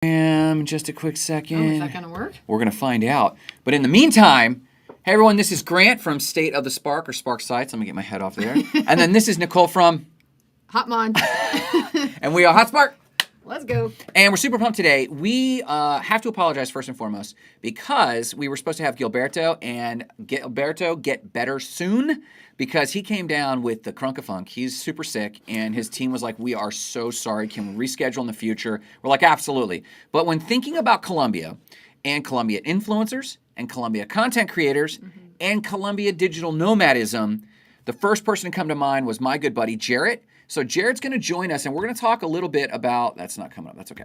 Just a quick second. Oh, is that going to work? We're going to find out. But in the meantime, hey everyone, this is Grant from State of the Spark or Spark Sites. Let me get my head off there. And then this is Nicole from HotMod. And we are HotSpark. Let's go. And we're super pumped today. We have to apologize first and foremost because we were supposed to have Gilberto, and Gilberto get better soon because he came down with the crunkafunk. He's super sick, and his team was like, we are so sorry. Can we reschedule in the future? We're like, absolutely. But when thinking about Colombia and Colombia influencers and Colombia content creators and Colombia digital nomadism, the first person to come to mind was my good buddy, Jarrett. So Jarrett's going to join us, and we're going to talk a little bit about, that's not coming up, that's okay.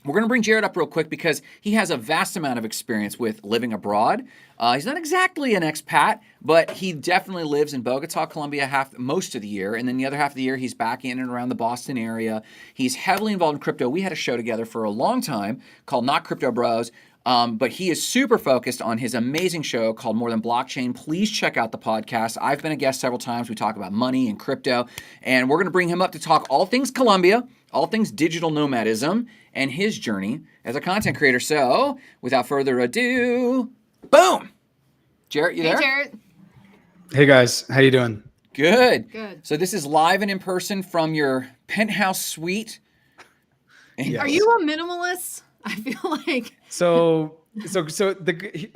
We're going to bring Jarrett up real quick because he has a vast amount of experience with living abroad. He's not exactly an expat, but he definitely lives in Bogota, Colombia, most of the year, and then the other half of the year he's back in and around the Boston area. He's heavily involved in crypto. We had a show together for a long time called Not Crypto Bros, but he is super focused on his amazing show called More Than Blockchain. Please check out the podcast. I've been a guest several times. We talk about money and crypto, and we're going to bring him up to talk all things Colombia, all things digital nomadism, and his journey as a content creator. So, without further ado, boom! Jarrett, you there? Hey, Jarrett. Hey, guys. How you doing? Good. Good. So this is live and in person from your penthouse suite. Yes. Are you a minimalist? I feel like.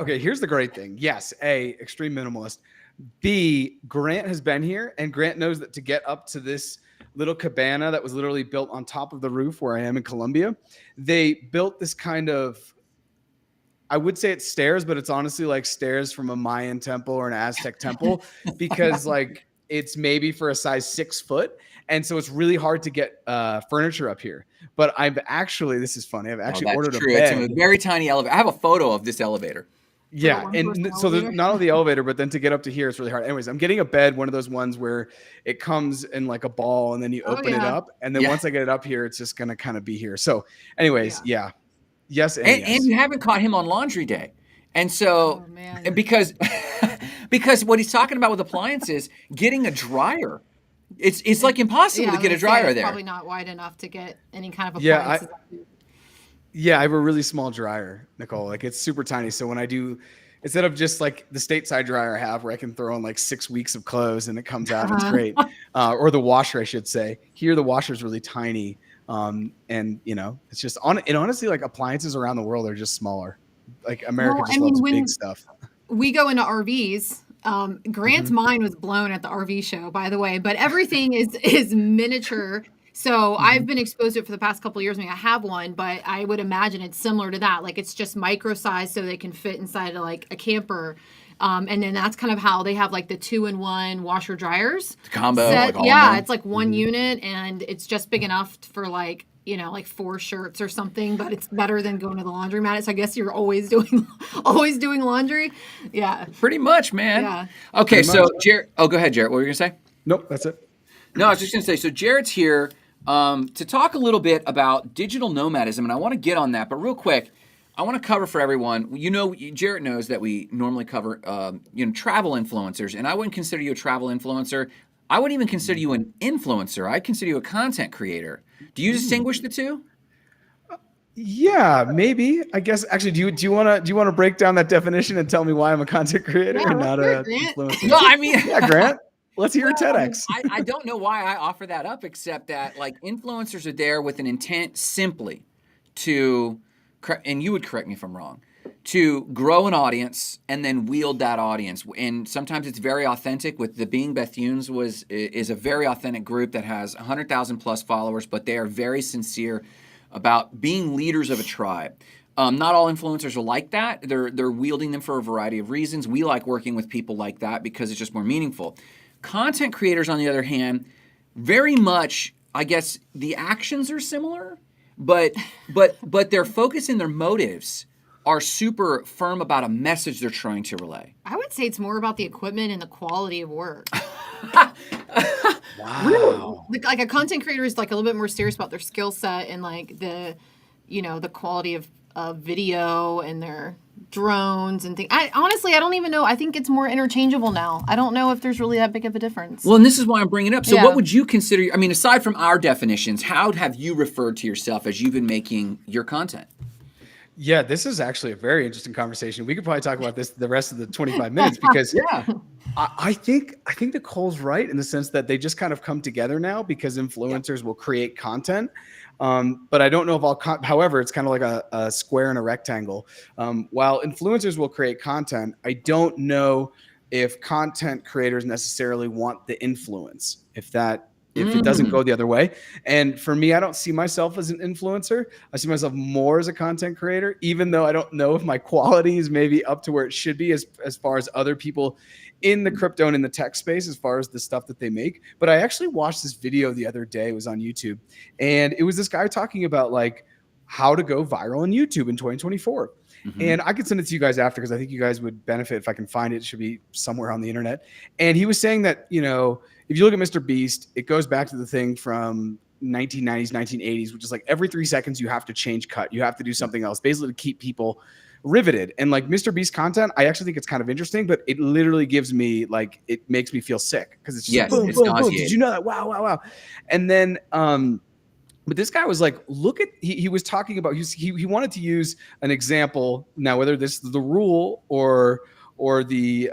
Okay, here's the great thing. Yes, A, extreme minimalist. B, Grant has been here, and Grant knows that to get up to this little cabana that was literally built on top of the roof where I am in Colombia, they built this kind of, I would say it's stairs, but it's honestly like stairs from a Mayan temple or an Aztec temple because like it's maybe for a size 6 foot. And so it's really hard to get furniture up here. But this is funny. I've actually ordered a bed. It's a very tiny elevator. I have a photo of this elevator. Yeah. And so there's not only the elevator, but then to get up to here, it's really hard. Anyways, I'm getting a bed, one of those ones where it comes in like a ball and then you open it up. And then once I get it up here, it's just going to kind of be here. So anyways, Yes. Yes. And you haven't caught him on laundry day. And so, because what he's talking about with appliances, getting a dryer. It's like impossible to get a dryer there. Probably not wide enough to get any kind of appliances. I have a really small dryer, Nicole. Like it's super tiny. So when I do, instead of just like the stateside dryer I have where I can throw in like 6 weeks of clothes and it comes out, it's great. Or the washer, I should say. Here, the washer is really tiny. And you know, it's just honestly, like appliances around the world are just smaller. Like America loves big stuff. We go into RVs. Grant's mind was blown at the RV show, by the way, but everything is miniature. So I've been exposed to it for the past couple of years. I mean, I have one, but I would imagine it's similar to that. Like it's just micro size so they can fit inside of like a camper. And then that's kind of how they have like the 2-in-1 washer dryers. The combo. It's like one unit and it's just big enough for like, you know, like 4 shirts or something, but it's better than going to the laundromat. So I guess you're always doing laundry. Yeah. Pretty much, man. Yeah. Okay. So Jarrett, go ahead, Jarrett. What were you going to say? Nope. That's it. No, I was just going to say, so Jarrett's here to talk a little bit about digital nomadism, and I want to get on that. But real quick, I want to cover for everyone. You know, Jarrett knows that we normally cover, travel influencers, and I wouldn't consider you a travel influencer. I wouldn't even consider you an influencer. I'd consider you a content creator. Do you distinguish the two? Yeah, maybe. I guess actually, do you want to break down that definition and tell me why I'm a content creator and not a influencer? No, I mean, yeah, Grant. Let's hear TEDx. I don't know why I offer that up, except that like influencers are there with an intent simply to, and you would correct me if I'm wrong, to grow an audience and then wield that audience. And sometimes it's very authentic. With the Being Bethunes is a very authentic group that has 100,000 plus followers, but they are very sincere about being leaders of a tribe. Not all influencers are like that. They're wielding them for a variety of reasons. We like working with people like that because it's just more meaningful. Content creators, on the other hand, very much, I guess, the actions are similar, but their focus and their motives are super firm about a message they're trying to relay. I would say it's more about the equipment and the quality of work. Wow. Like a content creator is like a little bit more serious about their skill set and like the quality of video and their drones and things. Honestly, I don't even know. I think it's more interchangeable now. I don't know if there's really that big of a difference. Well, and this is why I'm bringing it up. So Yeah. what would you consider, I mean, aside from our definitions, how have you referred to yourself as you've been making your content? Yeah, this is actually a very interesting conversation. We could probably talk about this the rest of the 25 minutes because Yeah. I think Nicole's right in the sense that they just kind of come together now because influencers will create content. But I don't know if however, it's kind of like a square and a rectangle. While influencers will create content, I don't know if content creators necessarily want the influence, if it doesn't go the other way. And for me, I don't see myself as an influencer. I see myself more as a content creator, even though I don't know if my quality is maybe up to where it should be as far as other people in the crypto and in the tech space, as far as the stuff that they make. But I actually watched this video the other day. It was on YouTube. And it was this guy talking about like how to go viral on YouTube in 2024. And I could send it to you guys after because I think you guys would benefit if I can find it. It should be somewhere on the internet. And he was saying that, you know, if you look at Mr. Beast, it goes back to the thing from 1990s, 1980s, which is like every 3 seconds you have to change cut. You have to do something else, basically to keep people riveted. And like Mr. Beast content, I actually think it's kind of interesting, but it literally gives me like, it makes me feel sick because it's just boom, boom, boom. Did you know that? Wow, wow, wow. And then, but this guy was like, look at, he was talking about, he wanted to use an example. Now, whether this is the rule or the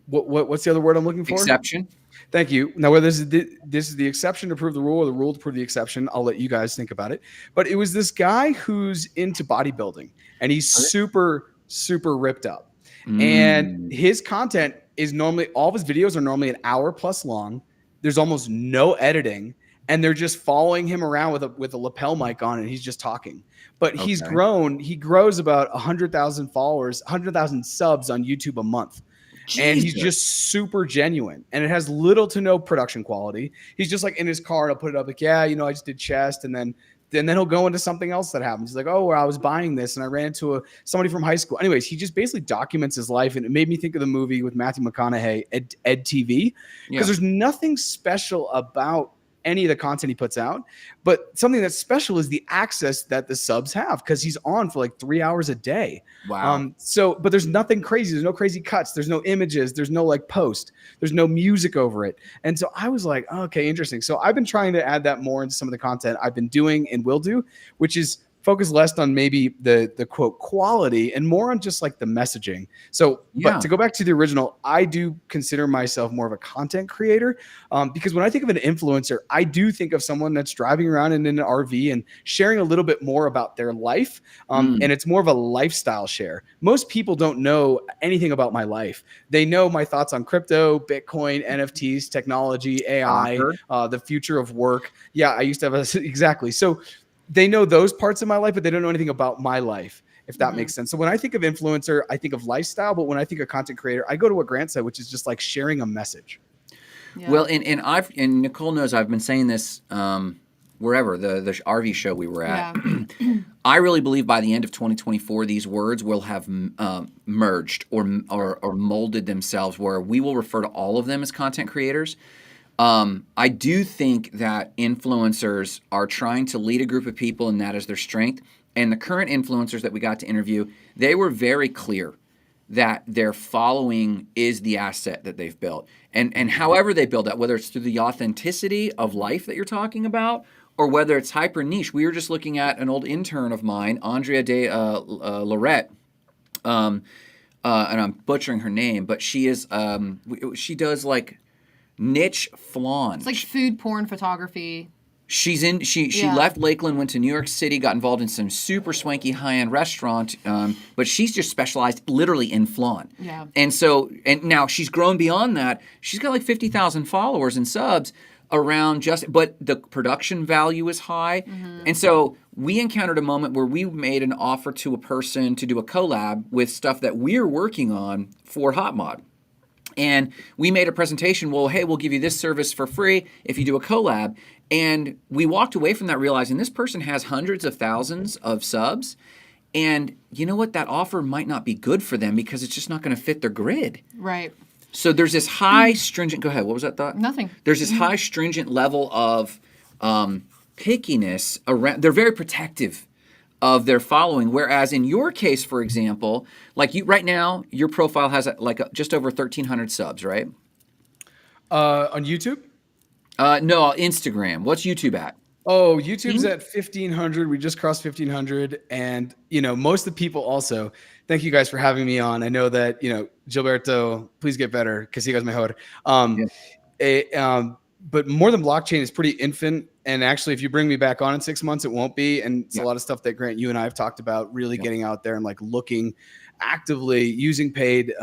what's the other word I'm looking for? Exception. Thank you. Now, whether this is the exception to prove the rule or the rule to prove the exception, I'll let you guys think about it. But it was this guy who's into bodybuilding and he's super, super ripped up. And his content is normally, all of his videos are normally an hour plus long. There's almost no editing, and they're just following him around with a lapel mic on, and he's just talking. But he's grown. He grows about 100,000 followers, 100,000 subs on YouTube a month. Jesus. And he's just super genuine, and it has little to no production quality. He's just like in his car, and he'll put it up like, yeah, you know, I just did chest, and then he'll go into something else that happens. He's like, oh, well, I was buying this and I ran into somebody from high school. Anyways, he just basically documents his life. And it made me think of the movie with Matthew McConaughey, Ed TV, because there's nothing special about any of the content he puts out. But something that's special is the access that the subs have because he's on for like 3 hours a day. Wow. But there's nothing crazy. There's no crazy cuts. There's no images. There's no like post. There's no music over it. And so I was like, oh, okay, interesting. So I've been trying to add that more into some of the content I've been doing and will do, which is focus less on maybe the quote quality and more on just like the messaging. So, but to go back to the original, I do consider myself more of a content creator because when I think of an influencer, I do think of someone that's driving around in an RV and sharing a little bit more about their life. And it's more of a lifestyle share. Most people don't know anything about my life. They know my thoughts on crypto, Bitcoin, NFTs, technology, AI, the future of work. Yeah, I used to have exactly. So they know those parts of my life, but they don't know anything about my life, if that makes sense. So when I think of influencer, I think of lifestyle, but when I think of content creator, I go to what Grant said, which is just like sharing a message. Yeah. Well, and Nicole knows I've been saying this wherever, the RV show we were at. Yeah. I really believe by the end of 2024, these words will have merged or molded themselves where we will refer to all of them as content creators. I do think that influencers are trying to lead a group of people, and that is their strength. And the current influencers that we got to interview, they were very clear that their following is the asset that they've built. And however they build that, whether it's through the authenticity of life that you're talking about, or whether it's hyper niche. We were just looking at an old intern of mine, Andrea de Lorette, and I'm butchering her name, but she is she does like niche flan. It's like food porn photography. She left Lakeland, went to New York City, got involved in some super swanky high-end restaurant, but she's just specialized literally in flan. Yeah. And now she's grown beyond that. She's got like 50,000 followers and subs around but the production value is high. Mm-hmm. And so we encountered a moment where we made an offer to a person to do a collab with stuff that we're working on for HotMod. And we made a presentation, well, hey, we'll give you this service for free if you do a collab. And we walked away from that realizing this person has hundreds of thousands of subs. And you know what? That offer might not be good for them because it's just not going to fit their grid. Right. So there's this high stringent, go ahead, what was that thought? Nothing. There's this high stringent level of pickiness around, they're very protective of their following. Whereas in your case, for example, like you right now, your profile has just over 1,300 subs, right? On YouTube? No, Instagram. What's YouTube at? Oh, YouTube's at 1,500. We just crossed 1,500. And, most of the people also, thank you guys for having me on. I know that, Gilberto, please get better because he goes my hood. But More Than Blockchain is pretty infant. And actually, if you bring me back on in 6 months, it won't be. And it's a lot of stuff that Grant, you and I have talked about, really getting out there and like looking actively, using paid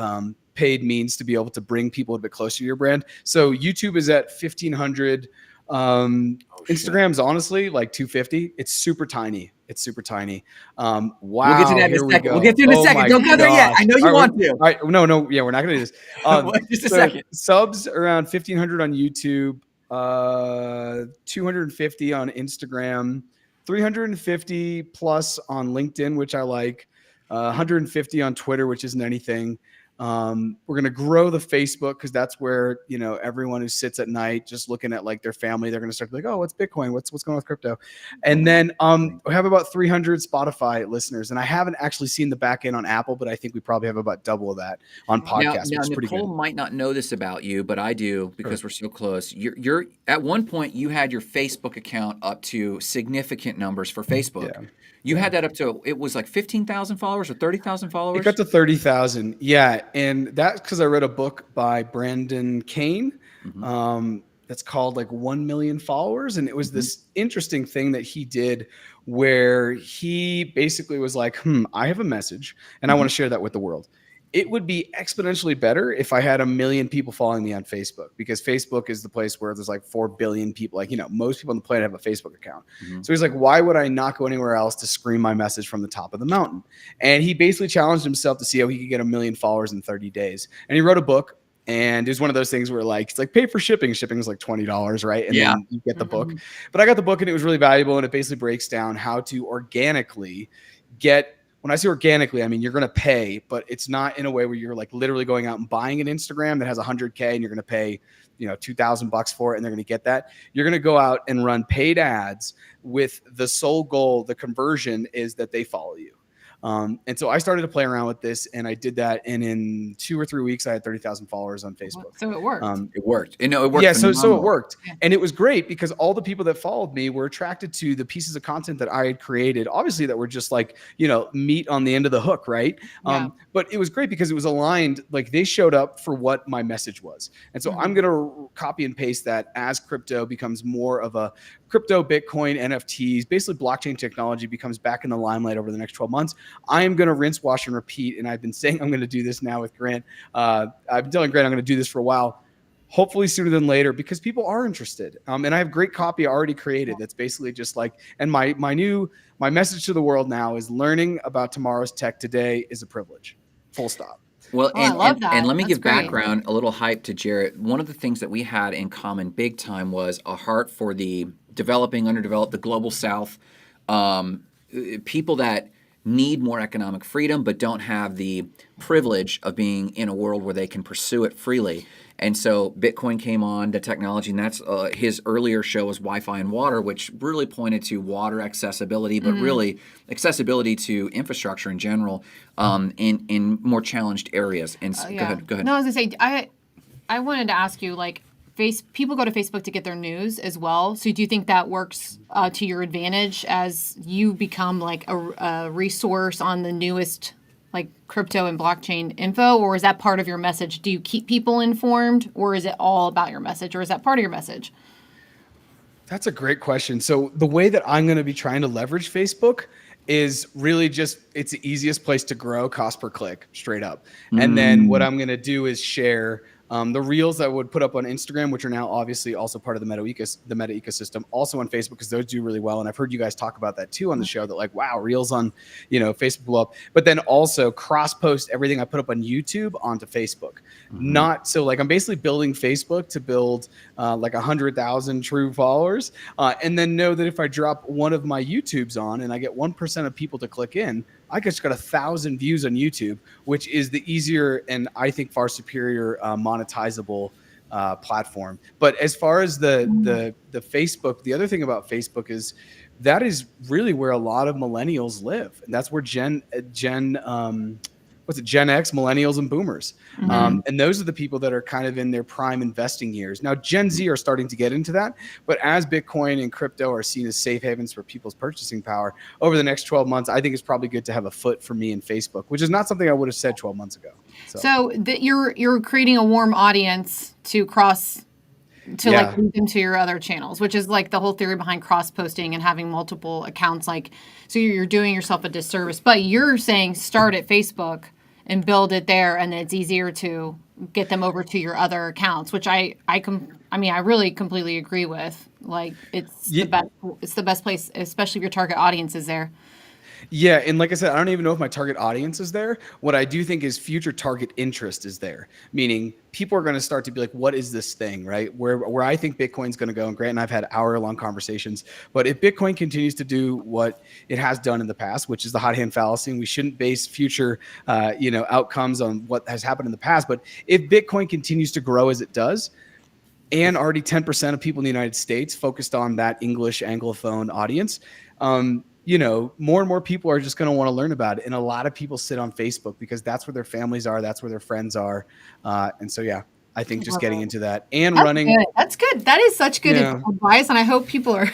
means to be able to bring people a bit closer to your brand. So YouTube is at 1,500. Instagram's honestly like 250. It's super tiny. Wow. We'll get to that in a second. We'll get to it in a second. Don't go there yet. I know you want to. All right. No. Yeah, we're not going to do this. Just a second. Subs around 1,500 on YouTube, 250 on Instagram, 350 plus on LinkedIn, which I like, 150 on Twitter, which isn't anything. We're going to grow the Facebook because that's where, everyone who sits at night just looking at like their family, they're going to start to be like, oh, what's Bitcoin? What's going on with crypto? And then we have about 300 Spotify listeners. And I haven't actually seen the back end on Apple, but I think we probably have about double of that on podcasts, which is pretty good. Nicole might not know this about you, but I do because we're so close. You're at one point you had your Facebook account up to significant numbers for Facebook. Yeah. You had that up to, it was like 15,000 followers or 30,000 followers? It got to 30,000. Yeah. And that's because I read a book by Brandon Kane that's called like 1 million followers. And it was this interesting thing that he did where he basically was like, I have a message and I want to share that with the world. It would be exponentially better if I had 1 million people following me on Facebook, because Facebook is the place where there's like 4 billion people. Like, most people on the planet have a Facebook account. So he's like, why would I not go anywhere else to scream my message from the top of the mountain? And he basically challenged himself to see how he could get 1 million followers in 30 days. And he wrote a book. And it was one of those things where like, it's like pay for shipping. Shipping is like $20, right? And then you get the book. But I got the book and it was really valuable. And it basically breaks down how to organically get. When I say organically, I mean, you're going to pay, but it's not in a way where you're like literally going out and buying an Instagram that has 100K and you're going to pay, $2,000 for it and they're going to get that. You're going to go out and run paid ads with the sole goal. The conversion is that they follow you. And so I started to play around with this and I did that. And in 2 or 3 weeks, I had 30,000 followers on Facebook. So it worked. It worked. It worked. Yeah. So it worked. And it was great because all the people that followed me were attracted to the pieces of content that I had created, obviously that were just like, meat on the end of the hook. Right. But it was great because it was aligned. Like they showed up for what my message was. And so I'm going to copy and paste that as crypto becomes more of a crypto, Bitcoin, NFTs, basically blockchain technology becomes back in the limelight over the next 12 months. I am going to rinse, wash, and repeat. And I've been saying I'm going to do this now with Grant. I've been telling Grant I'm going to do this for a while, hopefully sooner than later, because people are interested. And I have great copy already created. That's basically just like, and my message to the world now is learning about tomorrow's tech today is a privilege. Full stop. Well, I love that. And let me That's give great. background, a little hype to Jarrett. One of the things that we had in common big time was a heart for the developing, underdeveloped, the global South, people that need more economic freedom but don't have the privilege of being in a world where they can pursue it freely. And so Bitcoin came on, the technology, and that's his earlier show was Wi-Fi and Water, which really pointed to water accessibility, but really accessibility to infrastructure in general in more challenged areas. And go ahead. No, I was going to say, I wanted to ask you, like, people go to Facebook to get their news as well. So do you think that works to your advantage as you become like a resource on the newest like crypto and blockchain info, or is that part of your message? Do you keep people informed, or is it all about your message, or is that part of your message? That's a great question. So the way that I'm going to be trying to leverage Facebook is really just, it's the easiest place to grow, cost per click, straight up. And then what I'm going to do is share the reels that I would put up on Instagram, which are now obviously also part of the Meta ecosystem, also on Facebook, because those do really well. And I've heard you guys talk about that too on the show, that like, wow, reels on, Facebook blew up. But then also cross post everything I put up on YouTube onto Facebook. Not so like I'm basically building Facebook to build like 100,000 true followers, and then know that if I drop one of my YouTubes on and I get 1% of people to click in, I just got 1,000 views on YouTube, which is the easier and I think far superior monetizable platform. But as far as the Facebook, the other thing about Facebook is that is really where a lot of millennials live. And that's where Gen X, millennials, and boomers. And those are the people that are kind of in their prime investing years. Now, Gen Z are starting to get into that. But as Bitcoin and crypto are seen as safe havens for people's purchasing power over the next 12 months, I think it's probably good to have a foot for me in Facebook, which is not something I would have said 12 months ago. So that you're creating a warm audience to like link them to your other channels, which is like the whole theory behind cross posting and having multiple accounts. Like, so you're doing yourself a disservice, but you're saying start at Facebook and build it there, and it's easier to get them over to your other accounts, which I really completely agree with. Like, it's the best place, especially if your target audience is there. Yeah, and like I said, I don't even know if my target audience is there. What I do think is future target interest is there, meaning people are going to start to be like, what is this thing, right? Where I think Bitcoin's going to go, and Grant and I've had hour-long conversations, but if Bitcoin continues to do what it has done in the past, which is the hot hand fallacy, and we shouldn't base future outcomes on what has happened in the past, but if Bitcoin continues to grow as it does, and already 10% of people in the United States focused on that English Anglophone audience, more and more people are just going to want to learn about it. And a lot of people sit on Facebook because that's where their families are. That's where their friends are. And so, yeah, I think just getting into that and running. Good. That's good. That is such good advice. And I hope people are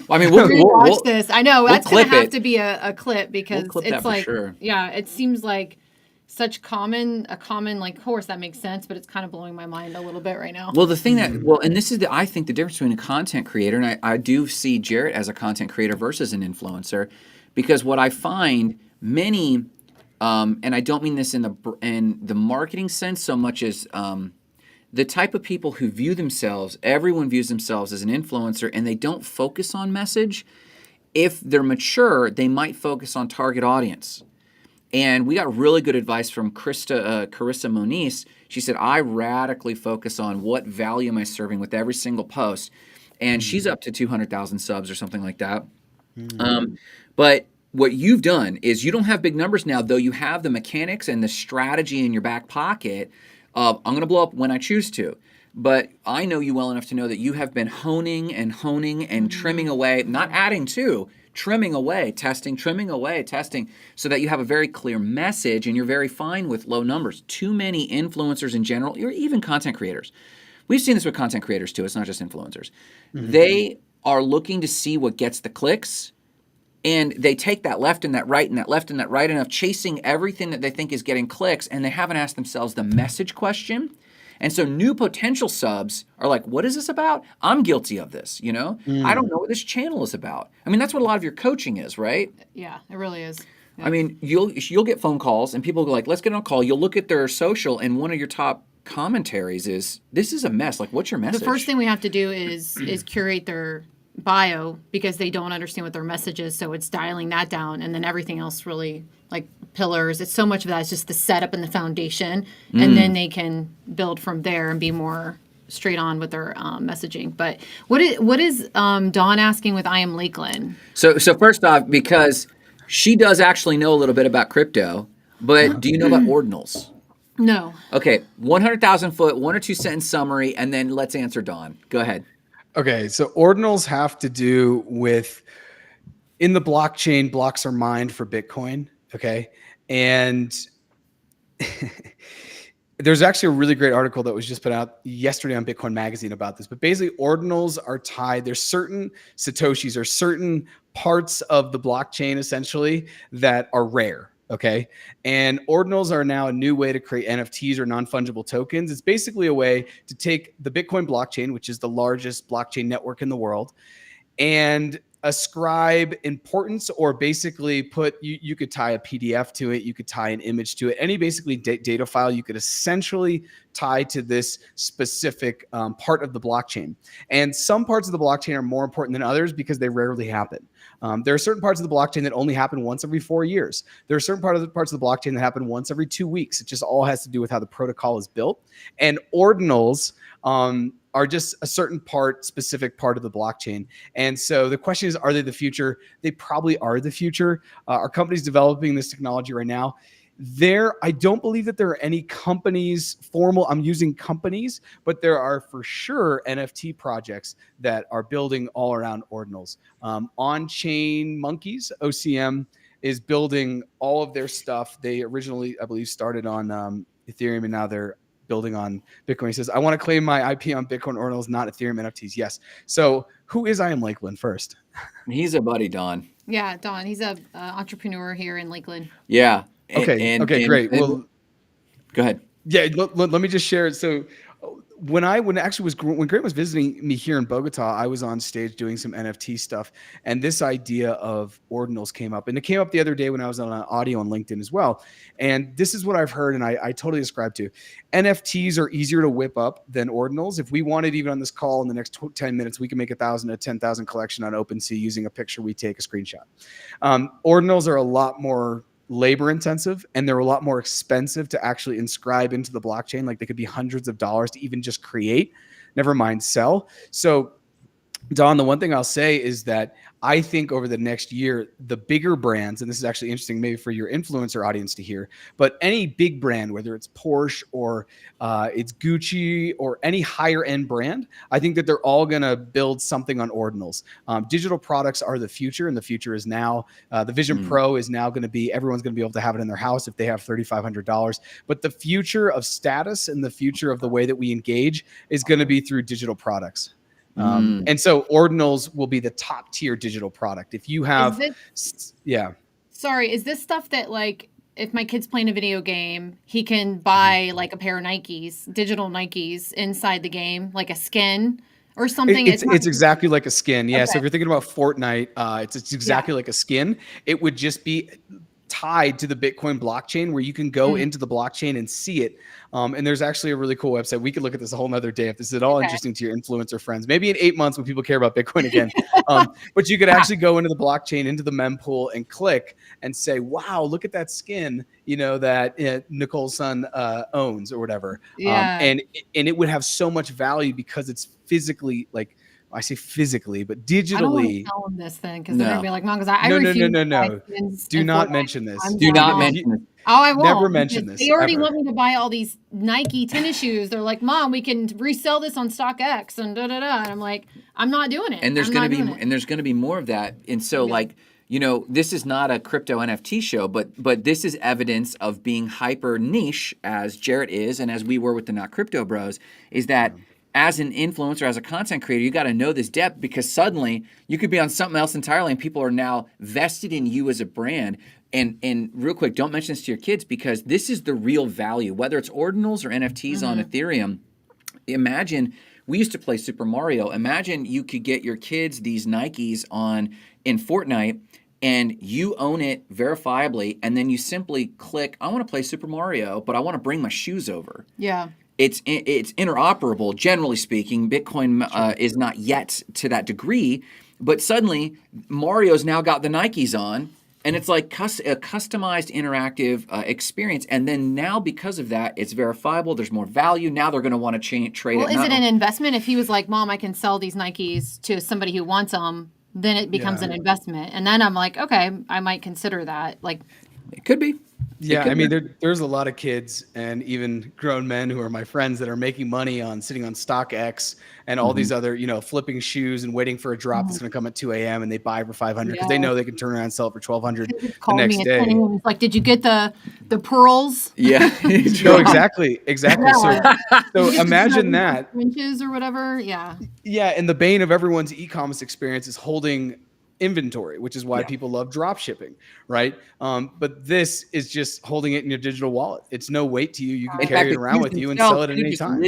we'll watch this. I know that's going to have to be a clip because it's like, it seems like such a common like course that makes sense, but it's kind of blowing my mind a little bit right now. Well, the thing and this is I think the difference between a content creator, and I do see Jarrett as a content creator versus an influencer, because what I find many, and I don't mean this in the marketing sense so much as the type of people who everyone views themselves as an influencer, and they don't focus on message. If they're mature, they might focus on target audience. And we got really good advice from Carissa Moniz. She said, I radically focus on what value am I serving with every single post. And she's up to 200,000 subs or something like that. But what you've done is you don't have big numbers now, though you have the mechanics and the strategy in your back pocket of, I'm going to blow up when I choose to. But I know you well enough to know that you have been honing and trimming away, not adding to, trimming away, testing, so that you have a very clear message and you're very fine with low numbers. Too many influencers in general, or even content creators. We've seen this with content creators too. It's not just influencers. They are looking to see what gets the clicks, and they take that left and that right and that left and that right enough, chasing everything that they think is getting clicks, and they haven't asked themselves the message question. And so new potential subs are like, what is this about? I'm guilty of this, I don't know what this channel is about. I mean, that's what a lot of your coaching is, right? Yeah, it really is. Yeah. I mean, you'll get phone calls and people go like, let's get on a call. You'll look at their social, and one of your top commentaries is, this is a mess. Like, what's your message? The first thing we have to do is curate their bio, because they don't understand what their message is. So it's dialing that down, and then everything else really, like pillars. It's so much of that is just the setup and the foundation, and then they can build from there and be more straight on with their messaging. But what is Dawn asking with I Am Lakeland? So first off, because she does actually know a little bit about crypto, but do you know about ordinals? No. Okay, 100,000 foot, 1 or 2 sentence summary, and then let's answer Dawn. Go ahead. Okay, so ordinals have to do with, in the blockchain, blocks are mined for Bitcoin, okay? And there's actually a really great article that was just put out yesterday on Bitcoin Magazine about this, but basically ordinals are tied. There's certain Satoshis or certain parts of the blockchain essentially that are rare. Okay. And ordinals are now a new way to create NFTs or non-fungible tokens. It's basically a way to take the Bitcoin blockchain, which is the largest blockchain network in the world, and ascribe importance, or basically you could tie a PDF to it. You could tie an image to it. Any basically data file you could essentially tie to this specific part of the blockchain. And some parts of the blockchain are more important than others because they rarely happen. There are certain parts of the blockchain that only happen once every 4 years. There are certain parts of the blockchain that happen once every 2 weeks. It just all has to do with how the protocol is built. And ordinals are just a certain specific part of the blockchain. And so the question is, are they the future? They probably are the future. Our company's developing this technology right now. I don't believe that there are any companies formal. I'm using companies, but there are for sure NFT projects that are building all around ordinals. On-chain monkeys, OCM, is building all of their stuff. They originally, I believe, started on Ethereum, and now they're building on Bitcoin. He says, I want to claim my IP on Bitcoin ordinals, not Ethereum NFTs. Yes. So who is I Am Lakeland first? He's a buddy, Don. Yeah, Don. He's a entrepreneur here in Lakeland. Yeah. Okay. Great. Well, go ahead. Yeah. Let me just share it. So when Grant was visiting me here in Bogota, I was on stage doing some NFT stuff, and this idea of ordinals came up, and it came up the other day when I was on an audio on LinkedIn as well. And this is what I've heard, and I totally ascribe to. NFTs are easier to whip up than ordinals. If we wanted, even on this call in the next 10 minutes, we can make 1,000 to 10,000 collection on OpenSea using a picture we take, a screenshot. Ordinals are a lot more labor intensive, and they're a lot more expensive to actually inscribe into the blockchain. Like, they could be hundreds of dollars to even just create, never mind sell. So Don, the one thing I'll say is that I think over the next year, the bigger brands, and this is actually interesting maybe for your influencer audience to hear, but any big brand, whether it's Porsche or it's Gucci or any higher end brand, I think that they're all going to build something on ordinals. Digital products are the future, and the future is now. The Vision Pro is now going to be, everyone's going to be able to have it in their house if they have $3,500. But the future of status and the future of the way that we engage is going to be through digital products. And so ordinals will be the top tier digital product. If you have, Sorry, is this stuff that, like, if my kid's playing a video game, he can buy like a pair of Nikes, digital Nikes inside the game, like a skin or something? It's exactly like a skin. Yeah. Okay. So if you're thinking about Fortnite, it's exactly like a skin. It would just be tied to the Bitcoin blockchain, where you can go into the blockchain and see it. And there's actually a really cool website. We could look at this a whole nother day if this is at all interesting to your influencer friends. Maybe in 8 months when people care about Bitcoin again. But you could actually go into the blockchain, into the mempool, and click and say, wow, look at that skin, that Nicole's son owns or whatever. Yeah. And it would have so much value because it's physically, like, I say physically, but digitally. I don't want to tell them this then, because they're going to be like, Mom, because I refuse. No. Do not mention this. Do not mention this. Oh, I won't. Never mention this. They already want me to buy all these Nike tennis shoes. They're like, Mom, we can resell this on StockX and da da da. And I'm like, I'm not doing it. And there's going to be more of that. And so, this is not a crypto NFT show, but this is evidence of being hyper niche, as Jarrett is, and as we were with the Not Crypto Bros, is that as an influencer, as a content creator, you got to know this depth, because suddenly you could be on something else entirely and people are now vested in you as a brand. And real quick, don't mention this to your kids, because this is the real value, whether it's ordinals or NFTs on Ethereum. Imagine, we used to play Super Mario. Imagine you could get your kids these Nikes in Fortnite, and you own it verifiably, and then you simply click, I want to play Super Mario, but I want to bring my shoes over. Yeah. It's interoperable, generally speaking. Bitcoin is not yet to that degree, but suddenly Mario's now got the Nikes on, and it's like a customized interactive experience. And then now, because of that, it's verifiable. There's more value. Now they're going to want to trade it. Well, is it an investment? If he was like, Mom, I can sell these Nikes to somebody who wants them, then it becomes an investment. And then I'm like, okay, I might consider that. Like, it could be. Yeah, I mean, there's a lot of kids and even grown men who are my friends that are making money on sitting on StockX and all these other, flipping shoes and waiting for a drop that's going to come at 2 a.m. and they buy for 500 because they know they can turn around and sell it for 1,200 the next day. It's like, did you get the pearls? Yeah. No, exactly. Yeah. So imagine that. Inches or whatever. Yeah. Yeah, and the bane of everyone's e-commerce experience is holding inventory, which is why people love drop shipping, right? But this is just holding it in your digital wallet. It's no weight to you. You can carry it around with you and sell it at any time.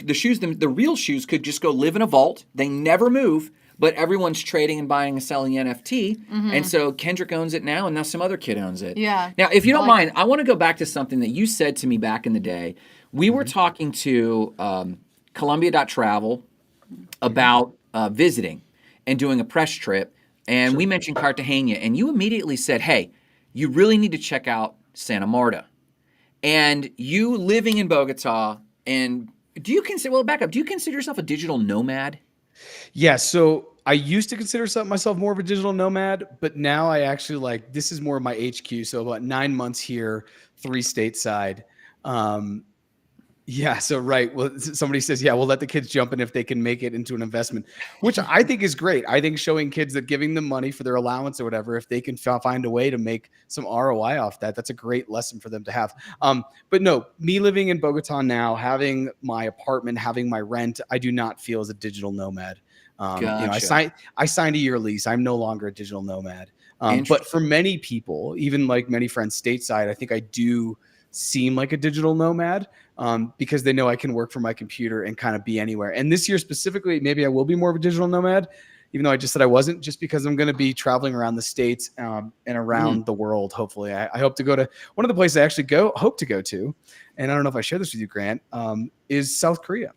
The real shoes could just go live in a vault. They never move, but everyone's trading and buying and selling NFT. And so Kendrick owns it now, and now some other kid owns it. Yeah. Now, if you don't mind, I want to go back to something that you said to me back in the day. We were talking to Colombia.travel about visiting and doing a press trip. And we mentioned Cartagena, and you immediately said, hey, you really need to check out Santa Marta. And you living in Bogota, and do you consider yourself a digital nomad? Yeah, so I used to consider myself more of a digital nomad, but now I actually like, this is more of my HQ. So about 9 months here, 3 stateside. Yeah. So, right. Well, somebody says, yeah, we'll let the kids jump in if they can make it into an investment, which I think is great. I think showing kids that giving them money for their allowance or whatever, if they can find a way to make some ROI off that, that's a great lesson for them to have. But no, me living in Bogota now, having my apartment, having my rent, I do not feel as a digital nomad. Gotcha. I signed a year lease. I'm no longer a digital nomad. But for Interesting. many people, even like many friends stateside, I think I do seem like a digital nomad because they know I can work from my computer and kind of be anywhere. And this year specifically, maybe I will be more of a digital nomad, even though I just said I wasn't, just because I'm going to be traveling around the States and around the world. Hopefully, I hope to go to one of the places I actually hope to go to. And I don't know if I share this with you, Grant, is South Korea,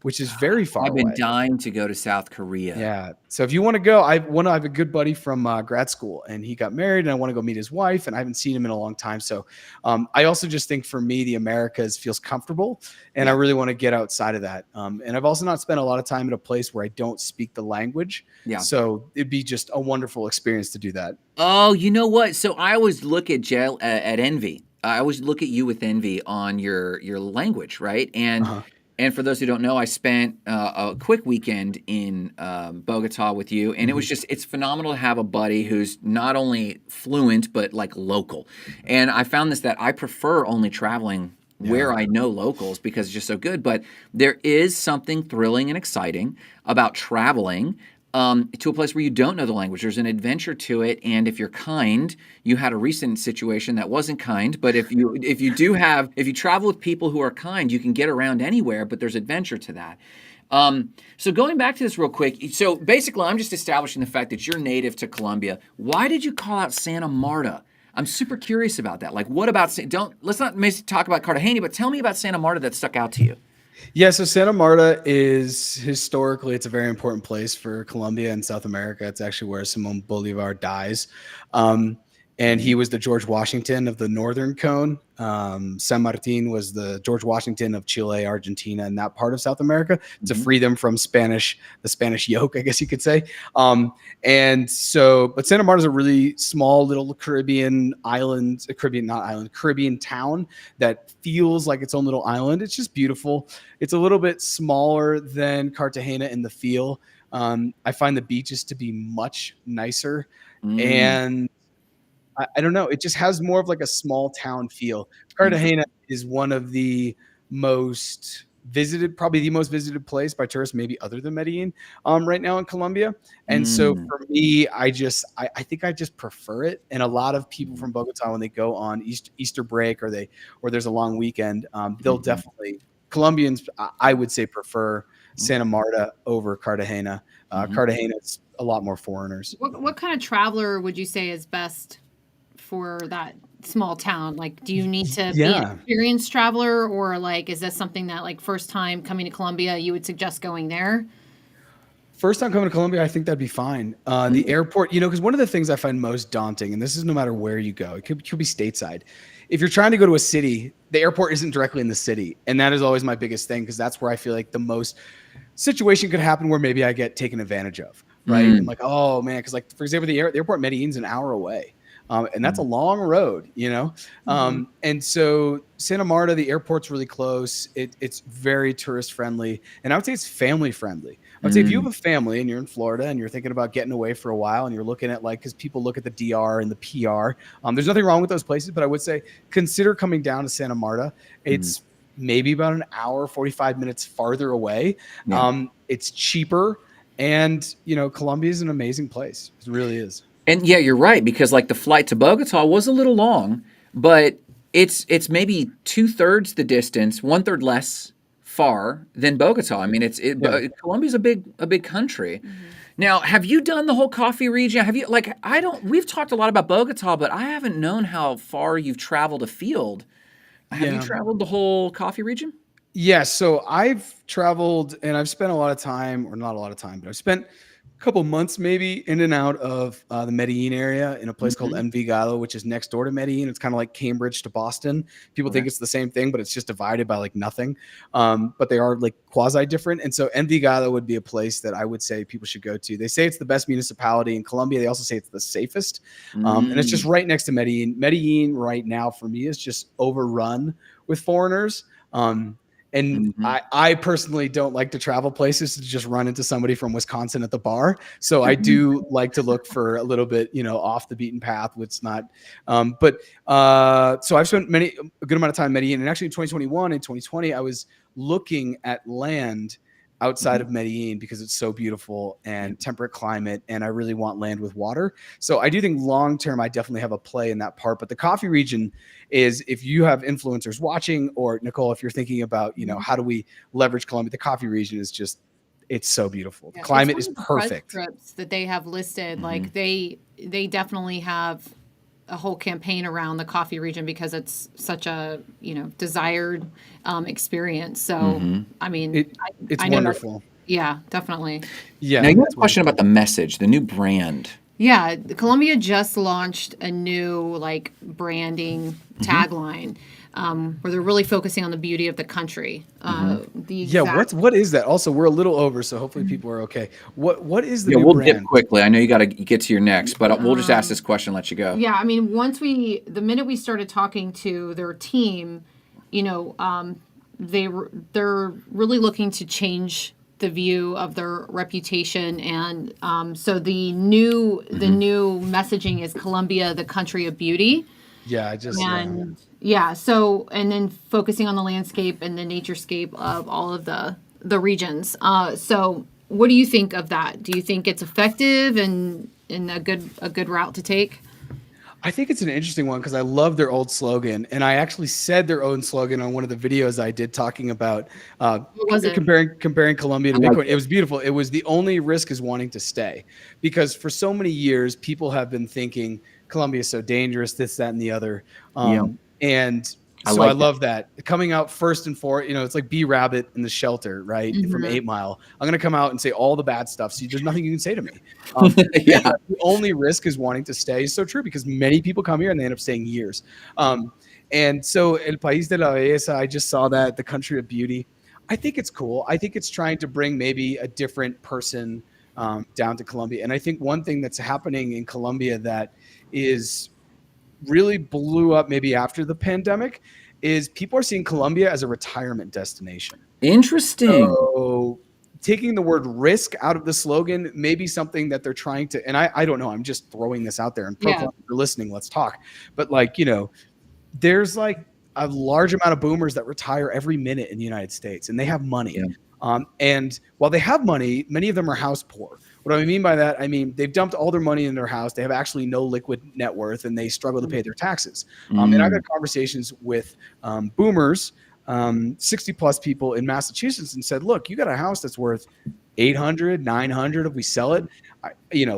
which is very far I've been away. dying to go to South Korea. Yeah. So if you want to go, I have a good buddy from grad school, and he got married, and I want to go meet his wife, and I haven't seen him in a long time. So I also just think for me, the Americas feels comfortable, and I Yeah. really want to get outside of that. And I've also not spent a lot of time at a place where I don't speak the language. Yeah. So it'd be just a wonderful experience to do that. Oh, you know what? So I always look at envy. I always look at you with envy on your language, right? Uh-huh. And for those who don't know, I spent a quick weekend in Bogota with you, and Mhm. it's phenomenal to have a buddy who's not only fluent but like local. And I found that I prefer only traveling where Yeah. I know locals because it's just so good. But there is something thrilling and exciting about traveling to a place where you don't know the language. There's an adventure to it, and if you're kind, you had a recent situation that wasn't kind. But if you travel with people who are kind, you can get around anywhere. But there's adventure to that. So going back to this real quick, so basically, I'm just establishing the fact that you're native to Colombia. Why did you call out Santa Marta? I'm super curious about that. Like, what about let's not talk about Cartagena, but tell me about Santa Marta that stuck out to you. Yeah, so Santa Marta is historically, it's a very important place for Colombia and South America. It's actually where Simon Bolivar dies. And he was the George Washington of the Northern Cone. San Martin was the George Washington of Chile, Argentina, and that part of South America to Mhm. free them from the Spanish yoke, I guess you could say. But Santa Marta is a really small little Caribbean town that feels like its own little island. It's just beautiful. It's a little bit smaller than Cartagena in the feel. I find the beaches to be much nicer. Mm. And I don't know. It just has more of like a small town feel. Interesting. Cartagena is one of the most visited, probably the most visited place by tourists, maybe other than Medellin, right now in Colombia. And so Mm. for me, I think I just prefer it. And a lot of people from Bogota, when they go on Easter break or there's a long weekend, they'll Mhm. Colombians, I would say, prefer Santa Marta over Cartagena. Mhm. Cartagena is a lot more foreigners. What kind of traveler would you say is best for that small town? Like, do you need to be an Yeah. experienced traveler, or like, is this something that like first time coming to Colombia, you would suggest going there? First time coming to Colombia, I think that'd be fine. The Mm. airport, because one of the things I find most daunting, and this is no matter where you go, it could be stateside. If you're trying to go to a city, the airport isn't directly in the city. And that is always my biggest thing because that's where I feel like the most situation could happen where maybe I get taken advantage of, right? I'm Mm. like, oh man, because like, for example, the airport in Medellin's an hour away. And that's a Mm. long road, Mhm. And so Santa Marta, the airport's really close. It's very tourist friendly, and I would say it's family friendly. I would say if you have Mm. a family and you're in Florida and you're thinking about getting away for a while and you're looking at because people look at the DR and the PR, there's nothing wrong with those places, but I would say consider coming down to Santa Marta. Mm. It's maybe about an hour, 45 minutes farther away. Yeah. It's cheaper, and Colombia is an amazing place. It really is. And yeah, you're right because like the flight to Bogota was a little long, but it's maybe two-thirds the distance, one-third less far than Bogota. I mean, Yeah. Colombia's a big country. Mhm. Now, have you done the whole coffee region? Have you like I don't we've talked a lot about Bogota, but I haven't known how far you've traveled afield. Have you Yeah. traveled the whole coffee region? Yeah. So I've traveled and I've spent a lot of time, or not a lot of time, but I've spent couple months maybe in and out of the Medellin area in a place called Mhm. Envigado, which is next door to Medellin. It's kind of like Cambridge to Boston. People Okay. think it's the same thing, but it's just divided by like nothing. But they are like quasi different. And so Envigado would be a place that I would say people should go to. They say it's the best municipality in Colombia. They also say it's the safest. And it's just Mm. right next to Medellin. Medellin right now for me is just overrun with foreigners. And Mhm. I personally don't like to travel places to just run into somebody from Wisconsin at the bar. So I do like to look for a little bit, off the beaten path. What's not, so I've spent a good amount of time in Medellin, and actually in 2021 and 2020, I was looking at land outside Mhm. of Medellin because it's so beautiful Yeah. and temperate climate, and I really want land with water. So I do think long term, I definitely have a play in that part. But the coffee region is, if you have influencers watching, or Nicole, if you're thinking about, how do we leverage Colombia, the coffee region is just, it's so beautiful. The Yeah, it's climate one is of the press perfect. trips that they have listed. Mhm. Like they definitely have a whole campaign around the coffee region because it's such a desired experience. So Mhm. I mean, It's I know that. wonderful. Yeah, definitely. Yeah, Now you had it's a question wonderful. about the message, the new brand. Yeah, Columbia just launched a new like branding tagline where they're really focusing on the beauty of the country. The Yeah, exact what is that? Also, we're a little over, so hopefully people are okay. What is the Yeah, new we'll dip brand? quickly. I know you got to get to your next, but we'll just ask this question and let you go. Yeah, I mean, the minute we started talking to their team, you know, they're really looking to change the view of their reputation, and so the new messaging is Colombia, the country of beauty, Yeah, and yeah, so and then focusing on the landscape and the naturescape of all of the regions. So, what do you think of that? Do you think it's effective and a good route to take? I think it's an interesting one because I love their old slogan, and I actually said their own slogan on one of the videos I did talking about What was it? comparing Colombia I to like Bitcoin. It it. was beautiful. It was, the only risk is wanting to stay, because for so many years people have been thinking Colombia is so dangerous, this, that, and the other. Yeah, And I so I like that. love that coming out first and foremost. It's like B Rabbit in the shelter, right, from Mhm. 8 Mile. I'm gonna come out and say all the bad stuff, so there's nothing you can say to me. Saying Yeah. that the only risk is wanting to stay is so true, because many people come here and they end up staying years. And so El País de la Belleza, I just saw that, the country of beauty. I think it's cool. I think it's trying to bring maybe a different person down to Colombia. And I think one thing that's happening in Colombia that is really blew up maybe after the pandemic is people are seeing Colombia as a retirement destination. Interesting. So taking the word risk out of the slogan may be something that they're trying to, and I don't know, I'm just throwing this out there, and Yeah. ProColombia, if you're listening, let's talk. But like, there's like a large amount of boomers that retire every minute in the United States, and they have money. Yeah. And while they have money, many of them are house poor. What I mean by that, I mean they've dumped all their money in their house. They have actually no liquid net worth, and they struggle to pay their taxes. And I've Mm. had conversations with boomers, 60 plus people in Massachusetts, and said, look, you got a house that's worth 800, 900. If we sell it,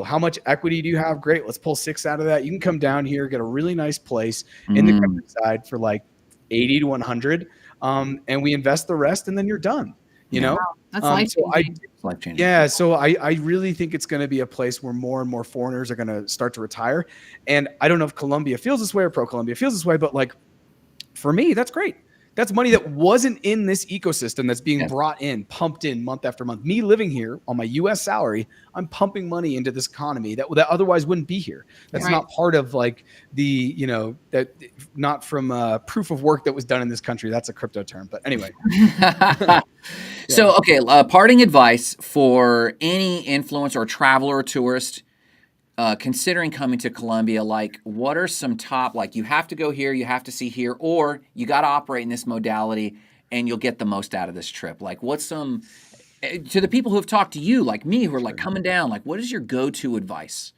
how much equity do you have? Great. Let's pull 6 out of that. You can come down here, get a really nice place in the Mm. countryside for like 80 to 100. And we invest the rest, and then you're done, you Yeah. know? That's life So changing. It's life changing. yeah, so I really think it's going to be a place where more and more foreigners are going to start to retire. And I don't know if Colombia feels this way or ProColombia feels this way, but like, for me, that's great. That's money that wasn't in this ecosystem that's being Yeah. brought in, pumped in month after month. Me living here on my US salary, I'm pumping money into this economy that otherwise wouldn't be here. That's Right. not part of like that, not from proof of work that was done in this country. That's a crypto term. But anyway. So, okay, parting advice for any influencer or traveler or tourist considering coming to Colombia. Like, what are some top, like, you have to go here, you have to see here, or you got to operate in this modality and you'll get the most out of this trip? Like, what's some, to the people who have talked to you, like me, who are like coming down, like, what is your go-to advice?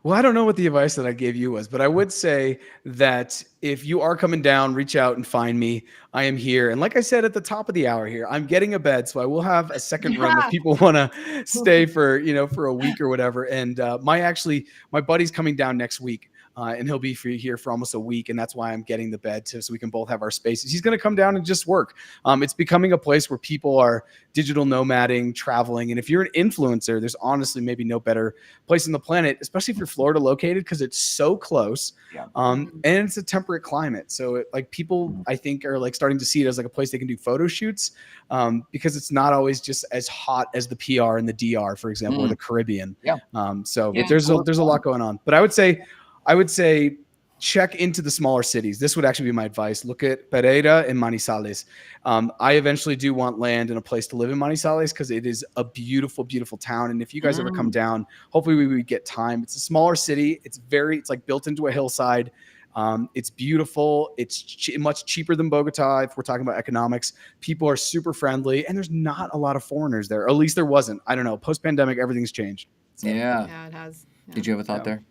Well, I don't know what the advice that I gave you was, but I would say that if you are coming down, reach out and find me. I am here. And like I said at the top of the hour here, I'm getting a bed, so I will have a second room if Yeah. people want to stay for a week or whatever. And my buddy's coming down next week. and he'll be here for almost a week. And that's why I'm getting the bed so we can both have our spaces. He's going to come down and just work. It's becoming a place where people are digital nomading, traveling. And if you're an influencer, there's honestly maybe no better place on the planet, especially if you're Florida located, because it's so close. Yeah. And it's a temperate climate. So people, I think, are like starting to see it as like a place they can do photo shoots, because it's not always just as hot as the PR and the DR, for example, or the Caribbean. Yeah. So there's a lot going on. But I would say check into the smaller cities. This would actually be my advice. Look at Pereira and Manizales. I eventually do want land and a place to live in Manizales because it is a beautiful, beautiful town. And if you guys ever come down, hopefully we would get time. It's a smaller city. It's like built into a hillside. It's beautiful. It's much cheaper than Bogota. If we're talking about economics, people are super friendly, and there's not a lot of foreigners there. Or at least there wasn't. I don't know. Post-pandemic, everything's changed. So, Yeah, it has. Yeah. Did you have a thought there?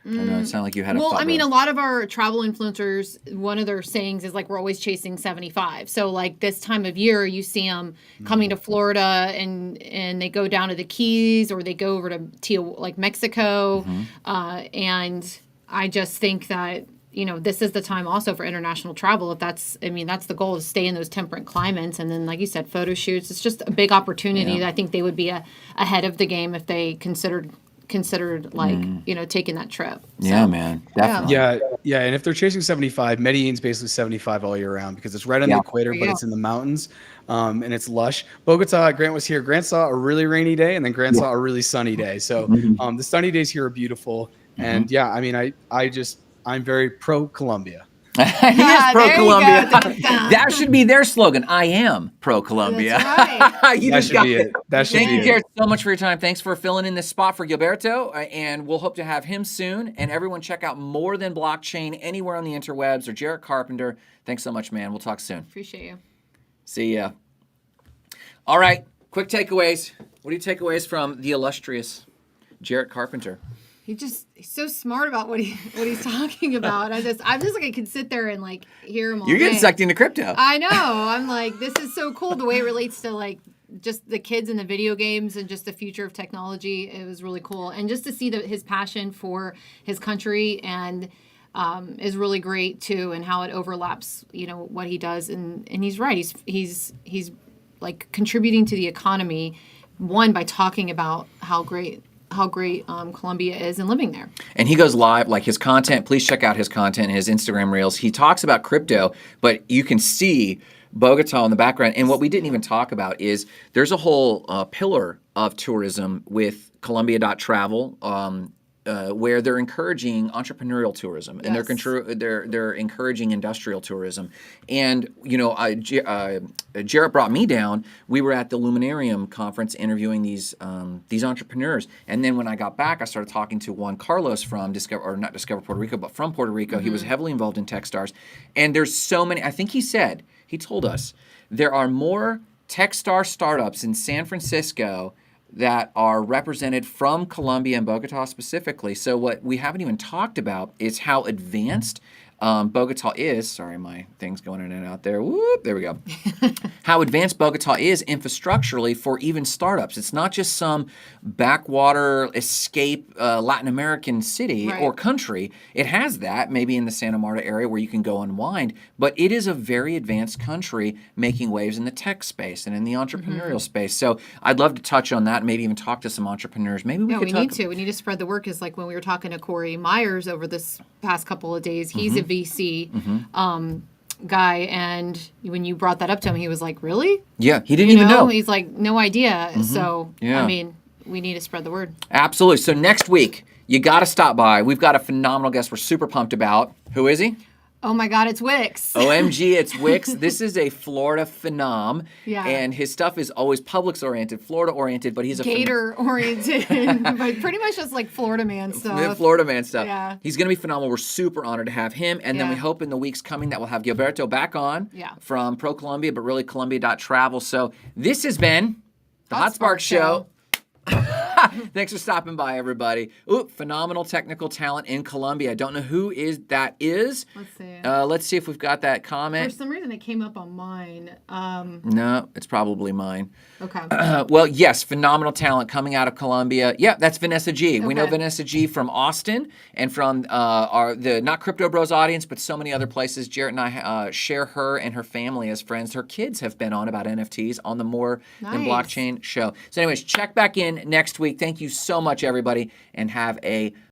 I know it sounded like you had a Well, thought. I mean, a lot of our travel influencers, one of their sayings is like, we're always chasing 75. So like this time of year, you see them coming to Florida and they go down to the Keys, or they go over to like Mexico. And I just think that, this is the time also for international travel. If that's the goal, is stay in those temperate climates. And then, like you said, photo shoots. It's just a big opportunity that I think they would be ahead of the game if they considered like taking that trip. Yeah, man, definitely. Yeah, and if they're chasing 75, Medellin's basically 75 all year round because it's right on the equator, but it's in the mountains, and it's lush. Bogota, Grant was here. Grant saw a really rainy day, and then Grant saw a really sunny day. So the sunny days here are beautiful, and I'm very pro-Colombia. He is pro-Colombia. That should be their slogan. I am pro-Colombia. That's right. That should be it. Thank you, Jarrett, so much for your time. Thanks for filling in this spot for Gilberto, and we'll hope to have him soon. And everyone check out More Than Blockchain anywhere on the interwebs, or Jarrett Carpenter. Thanks so much, man. We'll talk soon. Appreciate you. See ya. All right, quick takeaways. What are your takeaways from the illustrious Jarrett Carpenter? He's so smart about what he's talking about. I'm just like, I could sit there and like hear him all You're getting day. sucked into crypto. I know. I'm like, this is so cool the way it relates to like just the kids and the video games and just the future of technology. It was really cool. And just to see his passion for his country and is really great too, and how it overlaps, what he does. And he's right. He's like contributing to the economy, one, by talking about how great Colombia is and living there. And he goes live, like his content, please check out his content, his Instagram reels. He talks about crypto, but you can see Bogota in the background. And what we didn't even talk about is there's a whole pillar of tourism with Colombia.travel, where they're encouraging entrepreneurial tourism, and they're encouraging industrial tourism. And Jarrett brought me down. We were at the Luminarium conference interviewing these entrepreneurs, and then when I got back, I started talking to Juan Carlos from not Discover Puerto Rico, but from Puerto Rico. He was heavily involved in Techstars, and there's so many. I think he told us there are more Techstar startups in San Francisco that are represented from Colombia and Bogota specifically. So what we haven't even talked about is how advanced Bogota is. Sorry, my thing's going in and out there. Whoop, there we go. How advanced Bogota is infrastructurally for even startups. It's not just some backwater escape Latin American city or country. It has that, maybe in the Santa Marta area where you can go unwind, but it is a very advanced country making waves in the tech space and in the entrepreneurial space. So I'd love to touch on that, maybe even talk to some entrepreneurs. Maybe we need to spread the word, because like when we were talking to Corey Myers over this past couple of days, he's a VC guy, and when you brought that up to him, he was like, really? Yeah, he didn't even know. He's like, no idea. So, I mean, we need to spread the word. Absolutely. So next week, you got to stop by. We've got a phenomenal guest we're super pumped about. Who is he? Oh my God, it's Wix. OMG, it's Wix. This is a Florida phenom. Yeah. And his stuff is always Publix-oriented, Florida-oriented, but he's a Gator-oriented, but pretty much just like Florida man stuff. Florida man stuff. Yeah. He's going to be phenomenal. We're super honored to have him. And then we hope in the weeks coming that we'll have Gilberto back on from ProColombia, but really Colombia.travel. So this has been the HotSpark Show. Thanks for stopping by, everybody. Ooh, phenomenal technical talent in Colombia. I don't know who that is. Let's see. Let's see if we've got that For comment. some reason, it came up on mine. No, it's probably mine. Okay. Well, yes, phenomenal talent coming out of Colombia. Yeah, that's Vanessa G. We know Okay. Vanessa G from Austin and from the not Crypto Bros audience, but so many other places. Jarrett and I share her and her family as friends. Her kids have been on about NFTs on the More Than Nice. Blockchain show. So anyways, check back in next week. Thank you so much, everybody, and have a